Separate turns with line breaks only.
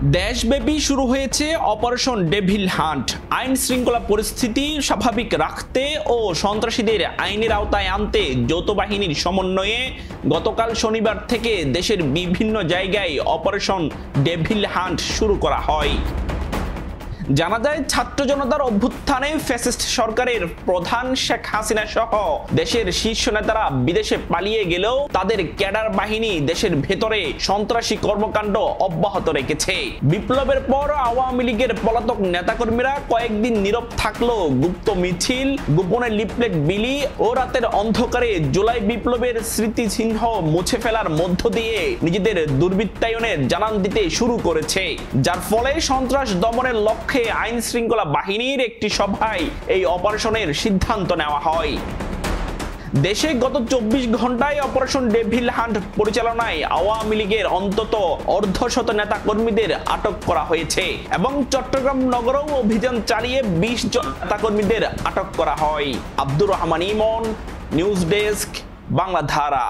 দেশব্যাপী শুরু হয়েছে অপারেশন ডেভিল হান্ট। আইন শৃঙ্খলা পরিস্থিতি স্বাভাবিক রাখতে ও সন্ত্রাসীদের আইনের আওতায় আনতে যৌথ বাহিনীর সমন্বয়ে গতকাল শনিবার থেকে দেশের বিভিন্ন জায়গায় অপারেশন ডেভিল হান্ট শুরু করা হয়। জানা যায়, ছাত্র জনতার অভ্যুত্থানে ফ্যাসিস্ট সরকারের প্রধান শেখ হাসিনা সহ দেশের শীর্ষ নেতারা বিদেশে পালিয়ে গেলেও তাদের ক্যাডার বাহিনী দেশের ভেতরে সন্ত্রাসী কর্মকাণ্ড অব্যাহত রেখেছে। বিপ্লবের পর আওয়ামী লীগের পলাতক নেতাকর্মীরা কয়েকদিন নীরব থাকলেও গুপ্ত মিছিল, গোপনে লিফলেট বিলি ও রাতের অন্ধকারে জুলাই বিপ্লবের স্মৃতিচিহ্ন মুছে ফেলার মধ্য দিয়ে নিজেদের দুর্বৃত্তায়নের জানান দিতে শুরু করেছে, যার ফলে সন্ত্রাস দমনের লক্ষ্যে আইন শৃঙ্খলা বাহিনীর একটি সভায় এই অপারেশনের সিদ্ধান্ত নেওয়া হয়। দেশে গত 24 ঘন্টায় অপারেশন ডেভিল হান্ট পরিচালনায় আওয়ামী লীগের অন্তত অর্ধশত নেতা কর্মীদের আটক করা হয়েছে এবং চট্টগ্রাম নগরেও অভিযান চালিয়ে 20 জন নেতা কর্মীদের আটক করা হয়। আব্দুর রহমান ইমন, নিউজ ডেস্ক, বাংলাধারা।